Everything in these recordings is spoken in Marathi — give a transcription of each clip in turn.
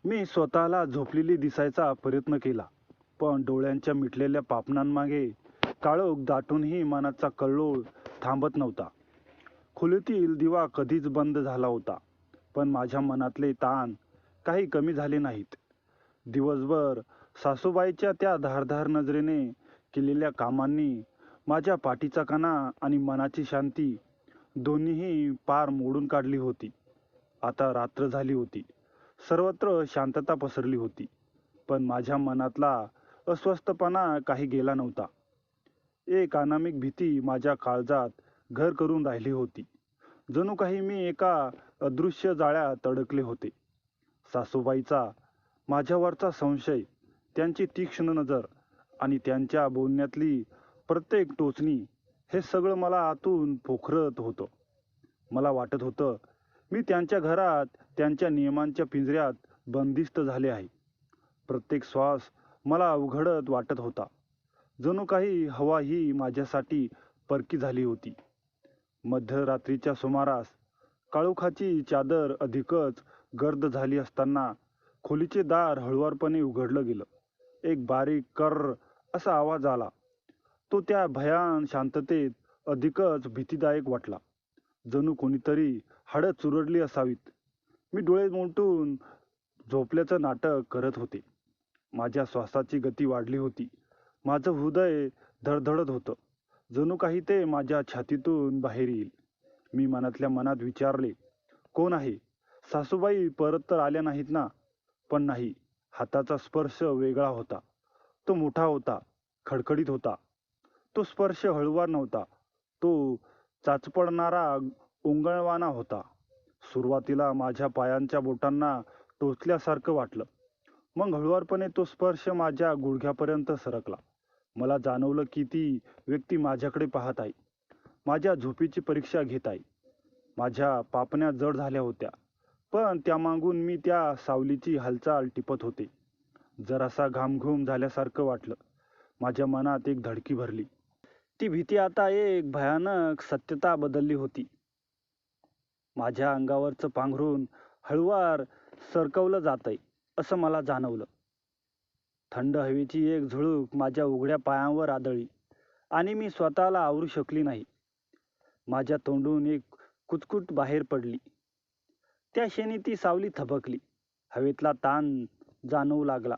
मी स्वतःला झोपलेली दिसायचा प्रयत्न केला, पण डोळ्यांच्या मिटलेल्या पापणांमागे काळोख दाटूनही मनाचा कल्लोळ थांबत नव्हता. खोलीतील दिवा कधीच बंद झाला होता, पण माझ्या मनातले ताण काही कमी झाले नाहीत. दिवसभर सासूबाईच्या त्या धारदार नजरेने केलेल्या कामांनी माझ्या पाठीचा कणा आणि मनाची शांती दोन्हीही पार मोडून काढली होती. आता रात्र झाली होती. सर्वत्र शांतता पसरली होती, पण माझ्या मनातला अस्वस्थपणा काही गेला नव्हता. एक अनामिक भीती माझ्या काळजात घर करून राहिली होती. जणू काही मी एका अदृश्य जाळ्यात अडकले होते. सासूबाईचा माझ्यावरचा संशय, त्यांची तीक्ष्ण नजर आणि त्यांच्या बोलण्यातली प्रत्येक टोचणी, हे सगळं मला आतून पोखरत होतं. मला वाटत होतं मी त्यांच्या घरात, त्यांच्या नियमांच्या पिंजऱ्यात बंदिस्त झाले आहे. प्रत्येक श्वास मला अवघडत वाटत होता. जणू काही हवा ही माझ्यासाठी परकी झाली होती. मध्यरात्रीच्या सुमारास काळोखाची चादर अधिकच गर्द झाली असताना खोलीचे दार हळुवारपणे उघडलं गेलं. एक बारीक कर्र असा आवाज आला. तो त्या भयान शांततेत अधिकच भीतीदायक वाटला. जणू कोणीतरी हाडं चुरडली असावीत. मी डोळे मोठून झोपल्याचं नाटक करत होते. माझ्या श्वासाची गती वाढली होती. माझं हृदय धडधडत होतं. जणू काही ते माझ्या छातीतून बाहेर येईल. मी मनातल्या मनात विचारले, कोण आहे? सासूबाई परत तर आल्या नाहीत ना? पण नाही. हाताचा स्पर्श वेगळा होता. तो मोठा होता, खडखडीत होता. तो स्पर्श हळूवार नव्हता. तो चाचपडणारा, ओंगळवाना होता. सुरुवातीला माझ्या पायांच्या बोटांना टोचल्यासारखं वाटलं. मग हळुवारपणे तो स्पर्श माझ्या गुडघ्यापर्यंत सरकला. मला जाणवलं की ती व्यक्ती माझ्याकडे पाहत आहे, माझ्या झोपेची परीक्षा घेत आहे. माझ्या पापण्या जड झाल्या होत्या, पण त्यामागून मी त्या सावलीची हालचाल टिपत होते. जरासा घामघूम झाल्यासारखं वाटलं. माझ्या मनात एक धडकी भरली. ती भीती आता एक भयानक सत्यता बदलली होती. माझ्या अंगावरचं पांघरून हळुवार सरकवलं जातंय असं मला जाणवलं. थंड हवेची एक झुळूक माझ्या उघड्या पायांवर आदळली आणि मी स्वतःला आवरू शकली नाही. माझ्या तोंडून एक कुचकुट बाहेर पडली. त्या क्षणी ती सावली थबकली. हवेतला ताण जाणवू लागला.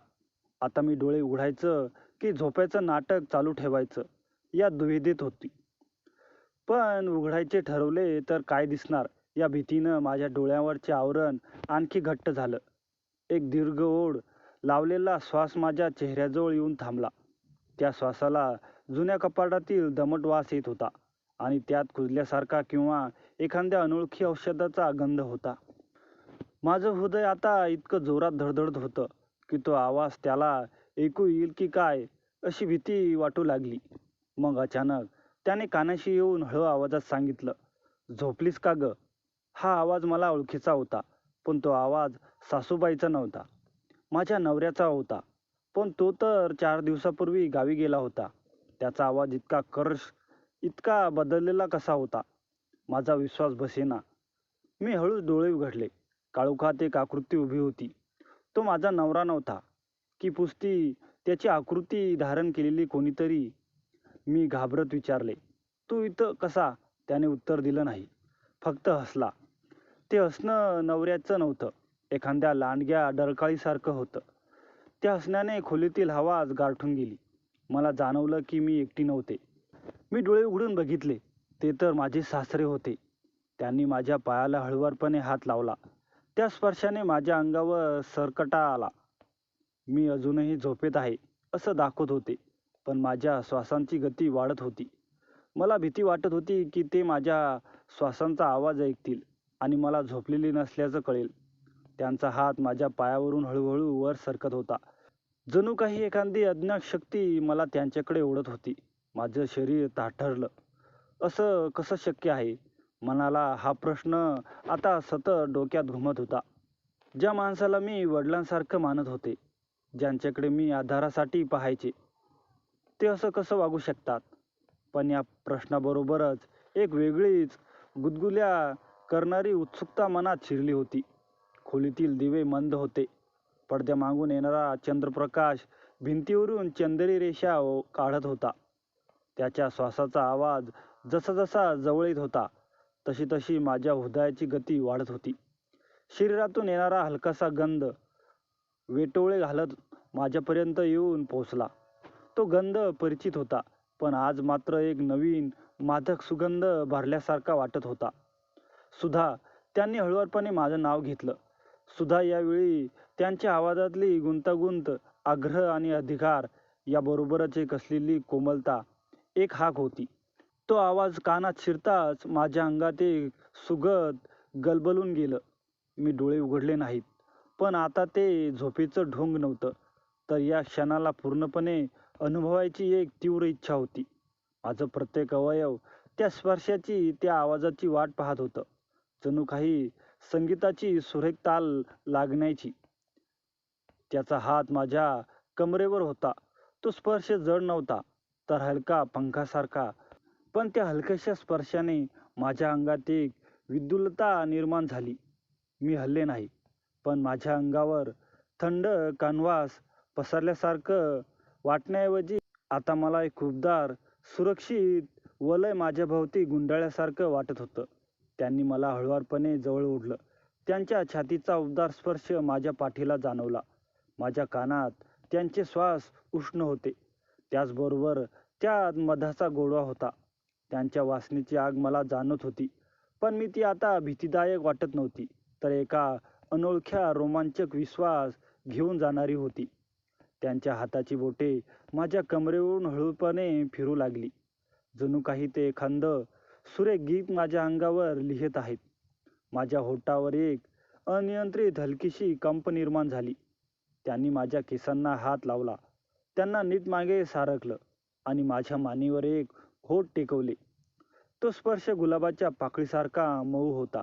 आता मी डोळे उघडायचं की झोपायचं नाटक चालू ठेवायचं या दुविधेत होती. पण उघडायचे ठरवले तर काय दिसणार या भीतीनं माझ्या डोळ्यावरचे आवरण आणखी घट्ट झालं. एक दीर्घ ओढ लावलेला श्वास माझ्या चेहऱ्याजवळ येऊन थांबला. त्या श्वासाला जुन्या कपाटातील दमट वास येत होता आणि त्यात कुजल्यासारखा किंवा एखाद्या अनोळखी औषधाचा गंध होता. माझं हृदय आता इतकं जोरात धडधडत होतं की तो आवाज त्याला ऐकू येईल की काय अशी भीती वाटू लागली. मग अचानक त्याने कानाशी येऊन हळू आवाजात सांगितलं, झोपलीस का ग? हा आवाज मला ओळखीचा होता, पण तो आवाज सासूबाईचा नव्हता. माझ्या नवऱ्याचा होता, पण तो तर 4 दिवसापूर्वी गावी गेला होता. त्याचा आवाज इतका कर्श, इतका बदललेला कसा होता? माझा विश्वास बसेना. मी हळूच डोळे उघडले. काळोखात एक आकृती उभी होती. तो माझा नवरा नव्हता की पुसती त्याची आकृती धारण केलेली कोणीतरी. मी घाबरत विचारले, तू इथं कसा? त्याने उत्तर दिलं नाही, फक्त हसला. ते हसणं नवऱ्याचं नव्हतं, एखाद्या लांडग्या डरकाळीसारखं होतं. त्या हसण्याने खोलीतील हवाच गारठून गेली. मला जाणवलं की मी एकटी नव्हते. मी डोळे उघडून बघितले. ते तर माझे सासरे होते. त्यांनी माझ्या पायाला हळुवारपणे हात लावला. त्या स्पर्शाने माझ्या अंगावर सरकटा आला. मी अजूनही झोपेत आहे असं दाखवत होते, पण माझ्या श्वासांची गती वाढत होती. मला भीती वाटत होती की ते माझ्या श्वासांचा आवाज ऐकतील आणि मला झोपलेली नसल्याचं कळेल. त्यांचा हात माझ्या पायावरून हळूहळू वर सरकत होता. जणू काही एखादी अज्ञात शक्ती मला त्यांच्याकडे ओढत होती. माझं शरीर ताठरलं. असं कसं शक्य आहे? मनाला हा प्रश्न आता सतत डोक्यात घुमत होता. ज्या माणसाला मी वडिलांसारखं मानत होते, ज्यांच्याकडे मी आधारासाठी पाहायचे, ते असं कसं वागू शकतात? पण या प्रश्नाबरोबरच एक वेगळीच गुदगुल्या करणारी उत्सुकता मनात शिरली होती. खोलीतील दिवे मंद होते. पडद्यामागून येणारा चंद्रप्रकाश भिंतीवरून चंदेरी रेषा काढत होता. त्याच्या श्वासाचा आवाज जसा जसा जवळ येत होता तशी तशी माझ्या हृदयाची गती वाढत होती. शरीरातून येणारा हलकासा गंध वेटोळे घालत माझ्यापर्यंत येऊन पोहोचला. तो गंध परिचित होता, पण आज मात्र एक नवीन मादक सुगंध भरल्यासारखा वाटत होता. सुधा. त्यांनी हळुवारपणे माझं नाव घेतलं. सुधा. यावेळी त्यांच्या आवाजातली गुंतागुंत, आग्रह आणि अधिकार याबरोबरच एक असलेली कोमलता, एक हाक होती. तो आवाज कानात शिरताच माझ्या अंगात एक सुगंध गलबलून गेलं. मी डोळे उघडले नाहीत, पण आता ते झोपेचं ढोंग नव्हतं, तर या क्षणाला पूर्णपणे अनुभवायची एक तीव्र इच्छा होती. माझं प्रत्येक अवयव त्या स्पर्शाची, त्या आवाजाची वाट पाहत होतं. जणू काही संगीताची सुरेख ताल लागण्याची. त्याचा हात माझ्या कमरेवर होता. तो स्पर्श जड नव्हता, तर हलका पंखासारखा, पण त्या हलक्याशा स्पर्शाने माझ्या अंगात एक विद्युलता निर्माण झाली. मी हलले नाही, पण माझ्या अंगावर थंड कानवास पसरल्यासारखं वाटण्याऐवजी आता मला एक खूपदार सुरक्षित वलय माझ्याभोवती गुंडाळल्यासारखं वाटत होतं. त्यांनी मला हळुवारपणे जवळ ओढलं. त्यांच्या छातीचा उबदार स्पर्श माझ्या पाठीला जाणवला. माझ्या कानात त्यांचे श्वास उष्ण होते, त्याचबरोबर त्यात मधाचा गोडवा होता. त्यांच्या वासनेची आग मला जाणवत होती, पण मी ती आता भीतीदायक वाटत नव्हती, तर एका अनोळख्या रोमांचक विश्वास घेऊन जाणारी होती. त्यांच्या हाताची बोटे माझ्या कमरेवरून हळूपणे फिरू लागली, जणू काही ते एखादं सुरेख गीत माझ्या अंगावर लिहित आहेत. माझ्या होठावर एक अनियंत्रित हलकीशी कंप निर्माण झाली. त्यांनी माझ्या केसांना हात लावला, त्यांना नीट मागे सारखलं आणि माझ्या मानेवर एक होठ टेकवले. तो स्पर्श गुलाबाच्या पाकळीसारखा मऊ होता,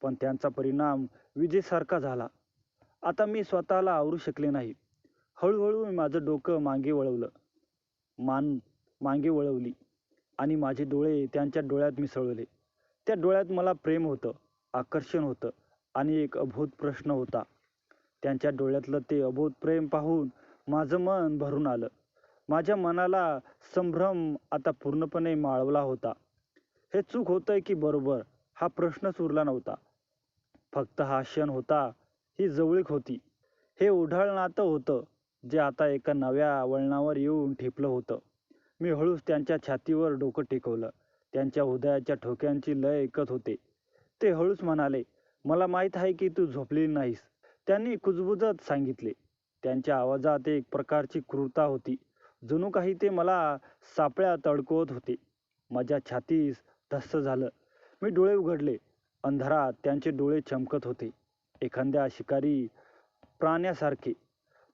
पण त्यांचा परिणाम विजेसारखा झाला. आता मी स्वतःला आवरू शकले नाही. हळूहळू मी माझं डोकं मागे वळवलं, मान मागे वळवली आणि माझे डोळे त्यांच्या डोळ्यात मिसळले. त्या डोळ्यात मला प्रेम होतं, आकर्षण होतं आणि एक अबोध प्रश्न होता. त्यांच्या डोळ्यातलं ते अबोध प्रेम पाहून माझं मन भरून आलं. माझ्या मनाला संभ्रम आता पूर्णपणे माळवला होता. हे चूक होतंय की बरोबर, हा प्रश्नच उरला नव्हता. फक्त हा क्षण होता, ही जवळीक होती, हे उढाळ नातं होतं, जे आता एका नव्या वळणावर येऊन ठेपलं होतं. मी हळूच त्यांच्या छातीवर डोकं टेकवलं. त्यांच्या हृदयाच्या ठोक्यांची लय ऐकत होते. ते हळूच म्हणाले, मला माहीत आहे की तू झोपलेली नाहीस. त्यांनी कुजबुजत सांगितले. त्यांच्या आवाजात एक प्रकारची क्रूरता होती, जणू काही ते मला सापळ्यात अडकवत होते. माझ्या छातीस धस्स झालं. मी डोळे उघडले. अंधारात त्यांचे डोळे चमकत होते, एखाद्या शिकारी प्राण्यासारखे.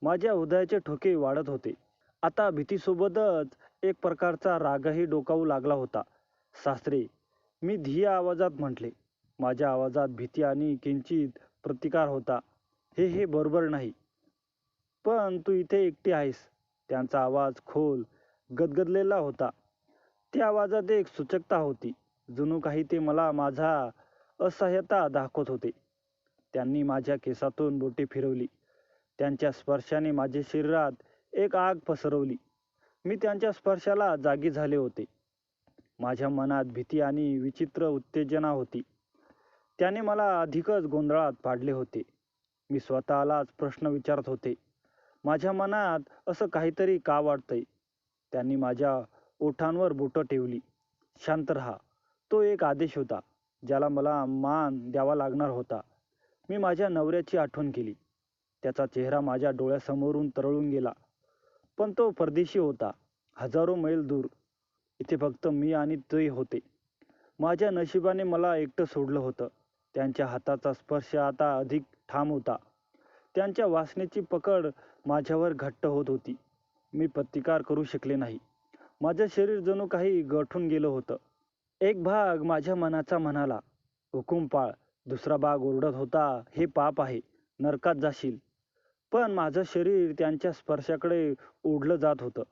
माझ्या हृदयाचे ठोके वाढत होते. आता भीतीसोबतच एक प्रकारचा रागही डोकावू लागला होता. सासरे, मी धिया आवाजात म्हटले. माझ्या आवाजात भीती आणि किंचित प्रतिकार होता. हे बरोबर नाही. पण तू इथे एकटी आहेस. त्यांचा आवाज खोल गदगदलेला होता. त्या आवाजात एक सूचकता होती, जणू काही ते मला माझा असहाय्यता दाखवत होते. त्यांनी माझ्या केसातून बोटे फिरवली. त्यांच्या स्पर्शाने माझ्या शरीरात एक आग पसरवली. मी त्यांच्या स्पर्शाला जागी झाले होते. माझ्या मनात भीती आणि विचित्र उत्तेजना होती. त्याने मला अधिकच गोंधळात पाडले होते. मी स्वतःलाच प्रश्न विचारत होते, माझ्या मनात असं काहीतरी का वाटतंय? त्यांनी माझ्या ओठांवर बोटं ठेवली. शांत रहा. तो एक आदेश होता, ज्याला मला मान द्यावा लागणार होता. मी माझ्या नवऱ्याची आठवण केली. त्याचा चेहरा माझ्या डोळ्यासमोरून तरळून गेला, पण तो परदेशी होता, हजारो मैल दूर. इथे फक्त मी आणि ते होते. माझ्या नशिबाने मला एकटं सोडलं होतं. त्यांच्या हाताचा स्पर्श आता अधिक ठाम होता. त्यांच्या वासनेची पकड माझ्यावर घट्ट होत होती. मी प्रतिकार करू शकले नाही. माझं शरीर जणू काही गठून गेलं होतं. एक भाग माझ्या मनाचा म्हणाला, हुकूम पाळ. दुसरा भाग ओरडत होता, हे पाप आहे, नरकात जाशील. पण माझं शरीर त्यांच्या स्पर्शाकडे ओढलं जात होतं,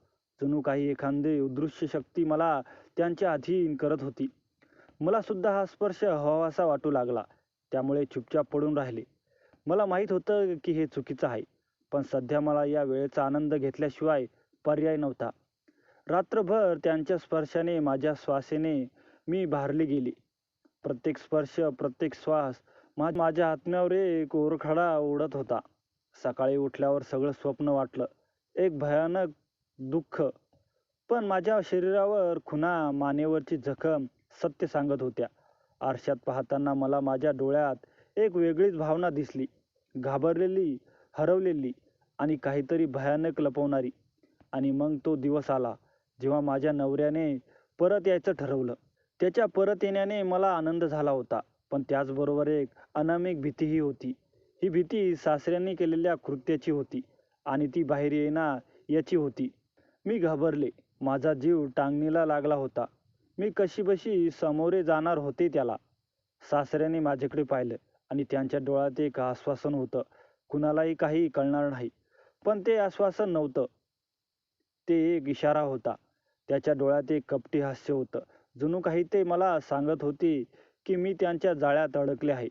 जणू काही एखादी अदृश्य शक्ती मला त्यांच्या अधीन करत होती. मला सुद्धा हा स्पर्श हवासा वाटू लागला, त्यामुळे चुपचाप पडून राहिले. मला माहीत होतं की हे चुकीचं आहे, पण सध्या मला या वेळेचा आनंद घेतल्याशिवाय पर्याय नव्हता. रात्रभर त्यांच्या स्पर्शाने माझ्या श्वासाने मी भारली गेली. प्रत्येक स्पर्श, प्रत्येक श्वास माझ्या आत्म्यावर एक ओरखडा ओढत होता. सकाळी उठल्यावर सगळं स्वप्न वाटलं, एक भयानक दुःख. पण माझ्या शरीरावर खुणा, मानेवरची जखम सत्य सांगत होत्या. आरशात पाहताना मला माझ्या डोळ्यात एक वेगळीच भावना दिसली, घाबरलेली, हरवलेली आणि काहीतरी भयानक लपवणारी. आणि मग तो दिवस आला जेव्हा माझ्या नवऱ्याने परत यायचं ठरवलं. त्याच्या परत येण्याने मला आनंद झाला होता, पण त्याचबरोबर एक अनामिक भीतीही होती. ही भीती सासऱ्यांनी केलेल्या कृत्याची होती आणि ती बाहेर येणार याची होती. मी घाबरले. माझा जीव टांगणीला लागला होता. मी कशीबशी सामोरे जाणार होते त्याला. सासऱ्याने माझ्याकडे पाहिलं आणि त्यांच्या डोळ्यात एक आश्वासन होतं. कुणालाही काही कळणार नाही. पण ते आश्वासन नव्हतं. ते एक इशारा होता. त्याच्या डोळ्यात एक कपटी हास्य होतं. जणू काही ते मला सांगत होते की मी त्यांच्या जाळ्यात अडकले आहे.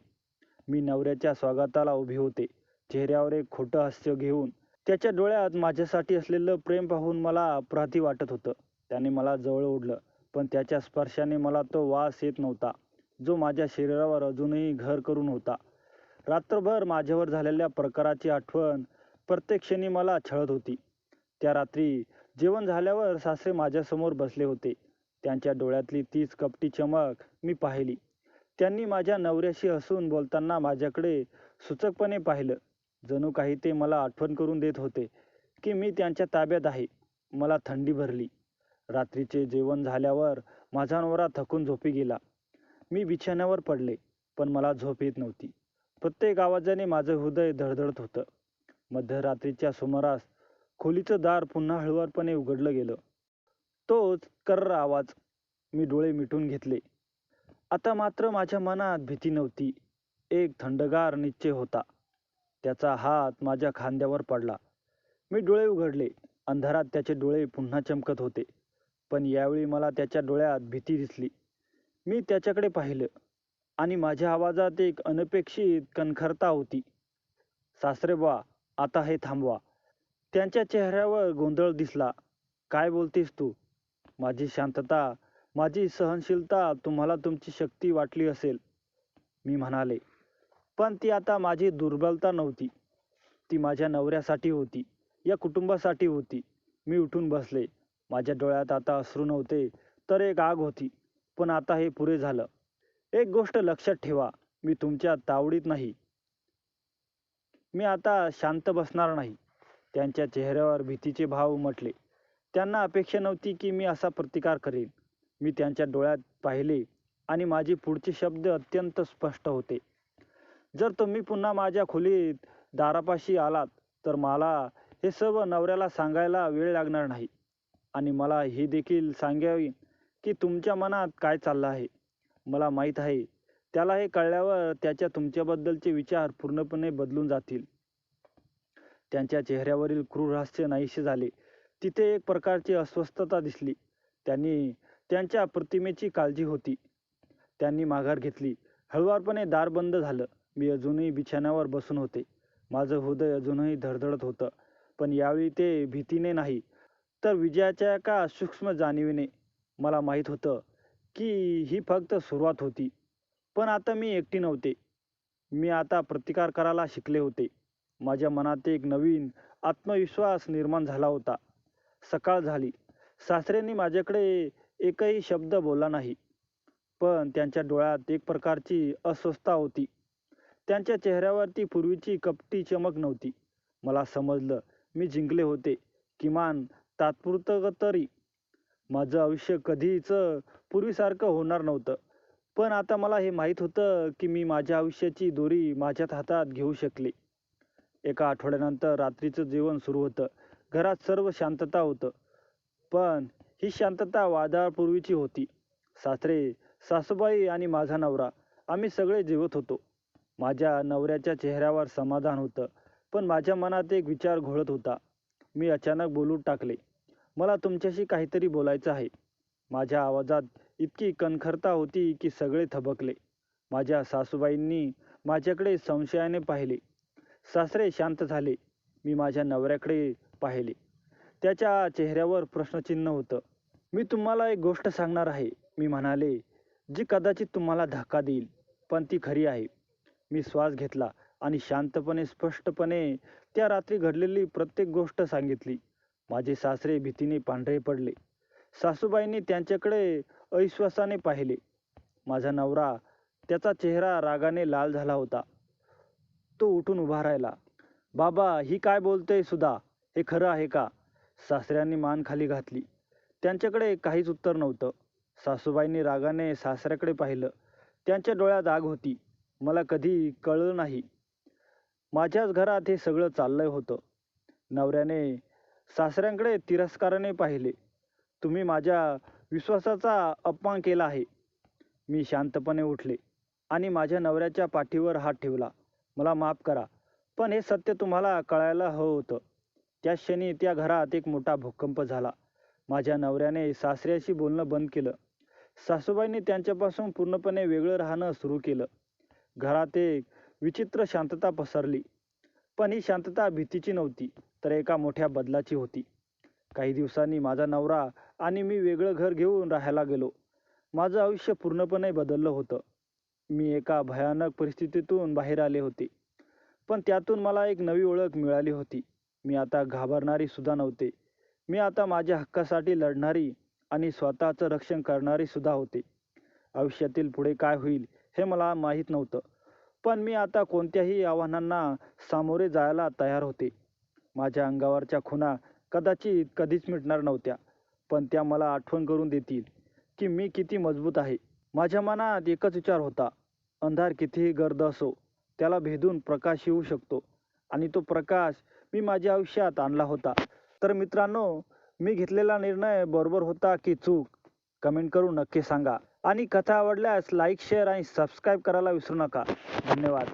मी नवऱ्याच्या स्वागताला उभे होते, चेहऱ्यावर एक खोटं हास्य घेऊन. त्याच्या डोळ्यात माझ्यासाठी असलेलं प्रेम पाहून मला अपराधी वाटत होतं. त्याने मला जवळ ओढलं, पण त्याच्या स्पर्शाने मला तो वास येत नव्हता, जो माझ्या शरीरावर अजूनही घर करून होता. रात्रभर माझ्यावर झालेल्या प्रकाराची आठवण प्रत्येक क्षणी मला छळत होती. त्या रात्री जेवण झाल्यावर सासरे माझ्यासमोर बसले होते. त्यांच्या डोळ्यातली तीच कपटी चमक मी पाहिली. त्यांनी माझ्या नवऱ्याशी हसून बोलताना माझ्याकडे सूचकपणे पाहिलं. जणू काही ते मला आठवण करून देत होते की मी त्यांच्या ताब्यात आहे. मला थंडी भरली. रात्रीचे जेवण झाल्यावर माझा नवरा थकून झोपी गेला. मी बिछाण्यावर पडले, पण मला झोप येत नव्हती. प्रत्येक आवाजाने माझं हृदय धडधडत होतं. मध्यरात्रीच्या सुमारास खोलीचं दार पुन्हा हळुवारपणे उघडलं गेलं. तोच कर्र आवाज. मी डोळे मिटून घेतले. आता मात्र माझ्या मनात भीती नव्हती, एक थंडगार निश्चय होता. त्याचा हात माझ्या खांद्यावर पडला. मी डोळे उघडले. अंधारात त्याचे डोळे पुन्हा चमकत होते, पण यावेळी मला त्याच्या डोळ्यात भीती दिसली. मी त्याच्याकडे पाहिलं आणि माझ्या आवाजात एक अनपेक्षित कणखरता होती. सासरेबुवा, आता हे थांबवा. त्यांच्या चेहऱ्यावर गोंधळ दिसला. काय बोलतेस तू? माझी शांतता, माझी सहनशीलता तुम्हाला तुमची शक्ती वाटली असेल, मी म्हणाले. पण ती आता माझी दुर्बलता नव्हती. ती माझ्या नवऱ्यासाठी होती, या कुटुंबासाठी होती. मी उठून बसले. माझ्या डोळ्यात आता अश्रू नव्हते, तर एक आग होती. पण आता हे पुरे झालं. एक गोष्ट लक्षात ठेवा, मी तुमच्या तावडीत नाही. मी आता शांत बसणार नाही. त्यांच्या चेहऱ्यावर भीतीचे भाव उमटले. त्यांना अपेक्षा नव्हती की मी असा प्रतिकार करेन. मी त्यांच्या डोळ्यात पाहिले आणि माझे पुढचे शब्द अत्यंत स्पष्ट होते. जर तुम्ही पुन्हा माझ्या खोलीत दारापाशी आलात तर मला हे सर्व नवऱ्याला सांगायला वेळ लागणार नाही. आणि मला हे देखील सांगावे की तुमच्या मनात काय चाललं आहे. मला माहीत आहे, त्याला हे कळल्यावर त्याच्या तुमच्याबद्दलचे विचार पूर्णपणे बदलून जातील. त्यांच्या चेहऱ्यावरील क्रूर हास्य नाहीसे झाले. तिथे एक प्रकारची अस्वस्थता दिसली. त्यांनी त्यांच्या प्रतिमेची काळजी होती. त्यांनी माघार घेतली. हळुवारपणे दार बंद झालं. मी अजूनही बिछाण्यावर बसून होते. माझं हृदय अजूनही धडधडत होतं, पण यावेळी ते भीतीने नाही, तर विजयाच्या एका सूक्ष्म जाणीवेने. मला माहीत होतं की ही फक्त सुरुवात होती. पण आता मी एकटी नव्हते. मी आता प्रतिकार करायला शिकले होते. माझ्या मनात एक नवीन आत्मविश्वास निर्माण झाला होता. सकाळ झाली. सासऱ्यांनी माझ्याकडे एकही शब्द बोलला नाही, पण त्यांच्या डोळ्यात एक प्रकारची अस्वस्थता होती. त्यांच्या चेहऱ्यावरती पूर्वीची कपटी चमक नव्हती. मला समजलं, मी जिंकले होते, किमान तात्पुरतं तरी. माझं आयुष्य कधीच पूर्वीसारखं होणार नव्हतं, पण आता मला हे माहीत होतं की मी माझ्या आयुष्याची दोरी माझ्याच हातात घेऊ शकले. एका आठवड्यानंतर रात्रीचं जेवण सुरू होतं. घरात सर्व शांतता होतं, पण ही शांतता वादळापूर्वीची होती. सासरे, सासूबाई आणि माझा नवरा, आम्ही सगळे जेवत होतो. माझ्या नवऱ्याच्या चेहऱ्यावर समाधान होतं, पण माझ्या मनात एक विचार घोळत होता. मी अचानक बोलून टाकले, मला तुमच्याशी काहीतरी बोलायचं आहे. माझ्या आवाजात इतकी कणखरता होती की सगळे थबकले. माझ्या सासूबाईंनी माझ्याकडे संशयाने पाहिले. सासरे शांत झाले. मी माझ्या नवऱ्याकडे पाहिले. त्याच्या चेहऱ्यावर प्रश्नचिन्ह होतं. "मी तुम्हाला एक गोष्ट सांगणार आहे," मी म्हणाले, "जी कदाचित तुम्हाला धक्का देईल, पण ती खरी आहे." मी श्वास घेतला आणि शांतपणे, स्पष्टपणे त्या रात्री घडलेली प्रत्येक गोष्ट सांगितली. माझे सासरे भीतीने पांढरे पडले. सासूबाईंनी त्यांच्याकडे अविश्वासाने पाहिले. माझा नवरा, त्याचा चेहरा रागाने लाल झाला होता. तो उठून उभा राहिला. "बाबा, ही काय बोलतेय सुधा? हे खरं आहे का?" सासऱ्यांनी मान खाली घातली. त्यांच्याकडे काहीच उत्तर नव्हतं. सासूबाईंनी रागाने सासऱ्याकडे पाहिलं. त्यांच्या डोळ्यात आग होती. मला कधी कळलं नाही. माझ्याच घरात हे सगळं चाललंय होतं. नवऱ्याने सासऱ्यांकडे तिरस्काराने पाहिले. "तुम्ही माझ्या विश्वासाचा अपमान केला आहे." मी शांतपणे उठले आणि माझ्या नवऱ्याच्या पाठीवर हात ठेवला. "मला माफ करा, पण हे सत्य तुम्हाला कळायला हवं होतं." त्याच क्षणी त्या घरात एक मोठा भूकंप झाला. माझ्या नवऱ्याने सासऱ्याशी बोलणं बंद केलं. सासूबाईंनी त्यांच्यापासून पूर्णपणे वेगळं राहणं सुरू केलं. घरात एक विचित्र शांतता पसरली. पण ही शांतता भीतीची नव्हती, तर एका मोठ्या बदलाची होती. काही दिवसांनी माझा नवरा आणि मी वेगळं घर घेऊन राहायला गेलो. माझं आयुष्य पूर्णपणे बदललं होतं. मी एका भयानक परिस्थितीतून बाहेर आले होते. पण त्यातून मला एक नवी ओळख मिळाली होती. मी आता घाबरणारी सुद्धा नव्हते. मी आता माझ्या हक्कासाठी लढणारी आणि स्वतःचं रक्षण करणारी सुद्धा होते. आयुष्यातील पुढे काय होईल हे मला माहीत नव्हतं. पण मी आता कोणत्याही आव्हानांना सामोरे जायला तयार होते. माझ्या अंगावरच्या खुणा कदाचित कधीच मिटणार नव्हत्या, पण त्या मला आठवण करून देतील की मी किती मजबूत आहे. माझ्या मनात एकच विचार होता, अंधार कितीही गर्द असो, त्याला भेदून प्रकाश येऊ शकतो. आणि तो प्रकाश मी माझ्या आयुष्यात आणला होता. तर मित्रांनो, मी घेतलेला निर्णय बरोबर होता की चूक? कमेंट करून नक्की सांगा. आणि कथा आवडल्यास लाईक, शेअर आणि सबस्क्राईब करायला विसरू नका. धन्यवाद.